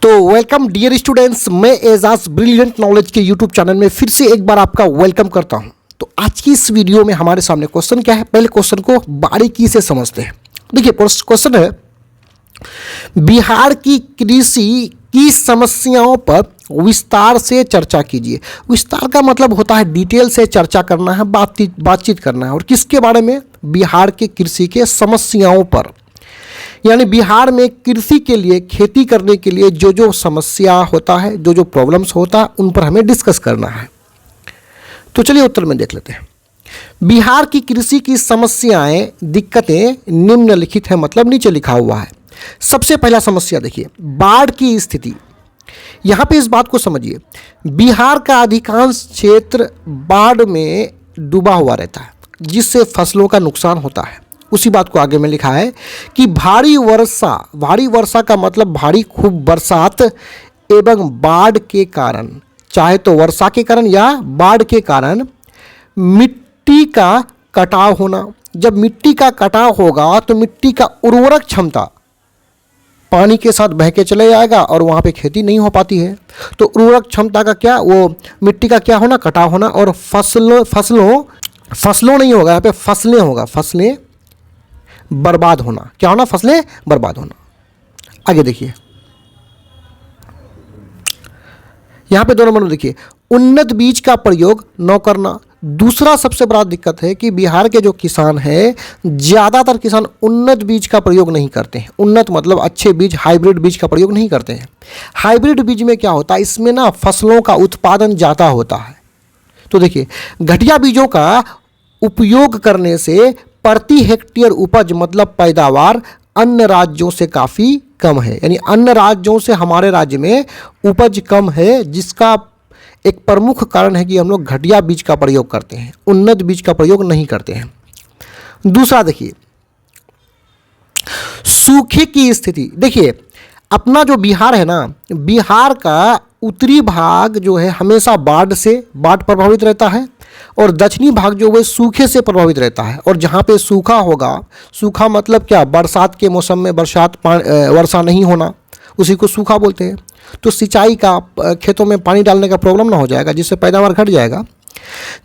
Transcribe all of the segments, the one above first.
तो welcome dear students, मैं Ejaz brilliant knowledge के यूट्यूब चैनल में फिर से एक बार आपका वेलकम करता हूं। तो आज की इस वीडियो में हमारे सामने क्वेश्चन क्या है, पहले क्वेश्चन को बारीकी से समझते हैं। देखिए क्वेश्चन है, बिहार की कृषि की समस्याओं पर विस्तार से चर्चा कीजिए। विस्तार का मतलब होता है डिटेल से चर्चा करना है, बातचीत करना है। और किसके बारे में? बिहार के कृषि के समस्याओं पर, यानी बिहार में कृषि के लिए, खेती करने के लिए जो जो समस्या होता है, जो जो प्रॉब्लम्स होता है, उन पर हमें डिस्कस करना है। तो चलिए उत्तर में देख लेते हैं। बिहार की कृषि की समस्याएं, दिक्कतें निम्नलिखित है, मतलब नीचे लिखा हुआ है। सबसे पहला समस्या देखिए, बाढ़ की स्थिति। यहाँ पे इस बात को समझिए, बिहार का अधिकांश क्षेत्र बाढ़ में डूबा हुआ रहता है, जिससे फसलों का नुकसान होता है। उसी बात को आगे में लिखा है कि भारी वर्षा का मतलब भारी खूब बरसात एवं बाढ़ के कारण, चाहे तो वर्षा के कारण या बाढ़ के कारण, मिट्टी का कटाव होना। जब मिट्टी का कटाव होगा तो मिट्टी का उर्वरक क्षमता पानी के साथ बह के चले जाएगा और वहाँ पे खेती नहीं हो पाती है। तो उर्वरक क्षमता का क्या, वो मिट्टी का क्या होना, कटाव होना। और फसलों नहीं होगा, यहाँ पे फसलें होगा, फसलें बर्बाद होना। क्या होना? फसलें बर्बाद होना। आगे देखिए, यहां पे 2 नंबर में देखिए, उन्नत बीज का प्रयोग न करना। दूसरा सबसे बड़ा दिक्कत है कि बिहार के जो किसान हैं, ज़्यादातर किसान उन्नत बीज का प्रयोग नहीं करते हैं। उन्नत मतलब अच्छे बीज, हाइब्रिड बीज का प्रयोग नहीं करते हैं। हाइब्रिड बीज में क्या होता है, इसमें ना फसलों का उत्पादन ज़्यादा होता है। तो देखिए, घटिया बीजों का उपयोग करने से प्रति हेक्टेयर उपज मतलब पैदावार अन्य राज्यों से काफ़ी कम है। यानी अन्य राज्यों से हमारे राज्य में उपज कम है, जिसका एक प्रमुख कारण है कि हम लोग घटिया बीज का प्रयोग करते हैं, उन्नत बीज का प्रयोग नहीं करते हैं। दूसरा देखिए, सूखे की स्थिति। देखिए अपना जो बिहार है ना, बिहार का उत्तरी भाग जो है हमेशा बाढ़ प्रभावित रहता है, और दक्षिणी भाग जो है सूखे से प्रभावित रहता है। और जहाँ पे सूखा होगा, सूखा मतलब क्या, बरसात के मौसम में वर्षा नहीं होना, उसी को सूखा बोलते हैं। तो सिंचाई का, खेतों में पानी डालने का प्रॉब्लम ना हो जाएगा, जिससे पैदावार घट जाएगा।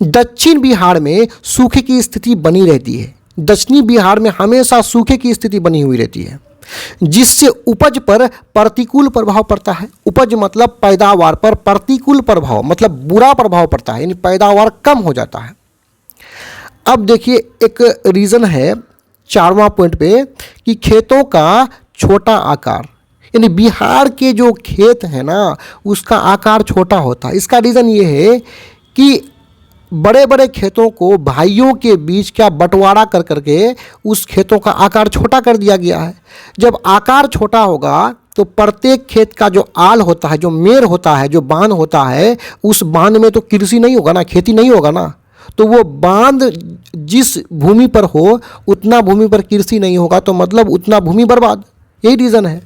दक्षिण बिहार में सूखे की स्थिति बनी रहती है। दक्षिणी बिहार में हमेशा सूखे की स्थिति बनी हुई रहती है, जिससे उपज पर प्रतिकूल प्रभाव पड़ता है। उपज मतलब पैदावार पर प्रतिकूल प्रभाव मतलब बुरा प्रभाव पड़ता है, यानी पैदावार कम हो जाता है। अब देखिए, एक रीज़न है 4वां पॉइंट पे कि खेतों का छोटा आकार, यानी बिहार के जो खेत है ना, उसका आकार छोटा होता है। इसका रीज़न ये है कि बड़े बड़े खेतों को भाइयों के बीच क्या बंटवारा कर करके उस खेतों का आकार छोटा कर दिया गया है। जब आकार छोटा होगा तो प्रत्येक खेत का जो आल होता है, जो मेड़ होता है, जो बांध होता है, उस बांध में तो कृषि नहीं होगा ना, खेती नहीं होगा ना। तो वो बांध जिस भूमि पर हो उतना भूमि पर कृषि नहीं होगा, तो मतलब उतना भूमि बर्बाद। यही रीज़न है।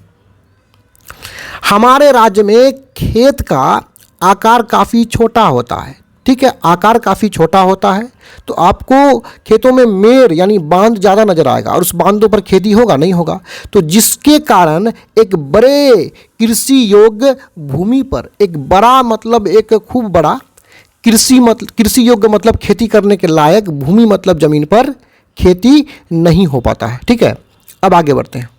हमारे राज्य में खेत का आकार काफ़ी छोटा होता है, ठीक है, आकार काफ़ी छोटा होता है। तो आपको खेतों में मेड़ यानी बांध ज़्यादा नजर आएगा, और उस बांधों पर खेती होगा नहीं होगा। तो जिसके कारण एक बड़े कृषि योग्य भूमि पर, एक बड़ा मतलब एक खूब बड़ा कृषि योग्य मतलब खेती करने के लायक भूमि मतलब ज़मीन पर खेती नहीं हो पाता है। ठीक है, अब आगे बढ़ते हैं।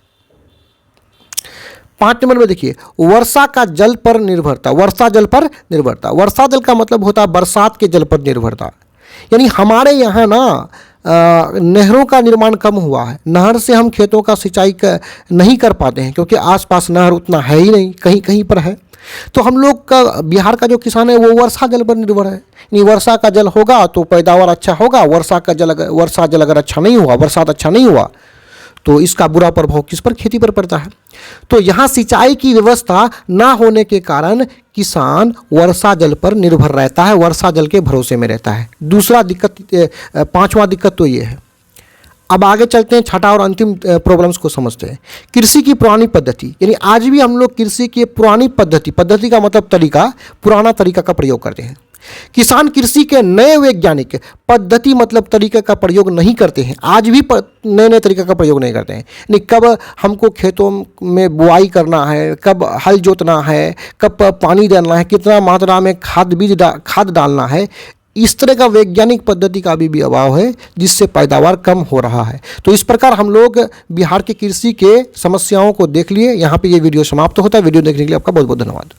5 नंबर में देखिए, वर्षा का जल पर निर्भरता। वर्षा जल पर निर्भरता, वर्षा जल का मतलब होता है बरसात के जल पर निर्भरता। यानी हमारे यहाँ ना नहरों का निर्माण कम हुआ है। नहर से हम खेतों का सिंचाई नहीं कर पाते हैं, क्योंकि आसपास नहर उतना है ही नहीं, कहीं कहीं पर है। तो हम लोग का, बिहार का जो किसान है वो वर्षा जल पर निर्भर है। यानी वर्षा का जल होगा तो पैदावार अच्छा होगा, वर्षा जल अगर अच्छा नहीं हुआ, बरसात अच्छा नहीं हुआ, तो इसका बुरा प्रभाव किस पर? खेती पर पड़ता है। तो यहाँ सिंचाई की व्यवस्था ना होने के कारण किसान वर्षा जल पर निर्भर रहता है, वर्षा जल के भरोसे में रहता है। दूसरा दिक्कत, 5वां दिक्कत तो ये है। अब आगे चलते हैं, छठा और अंतिम प्रॉब्लम्स को समझते हैं। कृषि की पुरानी पद्धति, यानी आज भी हम लोग कृषि की पुरानी पद्धति का मतलब तरीका, पुराना तरीका का प्रयोग करते हैं। किसान कृषि के नए वैज्ञानिक पद्धति मतलब तरीके का प्रयोग नहीं करते हैं। आज भी नए नए तरीके का प्रयोग नहीं करते हैं। यानी कब हमको खेतों में बुआई करना है, कब हल जोतना है, कब पानी देना है, कितना मात्रा में खाद डालना है, इस तरह का वैज्ञानिक पद्धति का भी अभाव है, जिससे पैदावार कम हो रहा है। तो इस प्रकार हम लोग बिहार के कृषि के समस्याओं को देख लिए। यहाँ पे ये वीडियो समाप्त होता है। वीडियो देखने के लिए आपका बहुत बहुत धन्यवाद।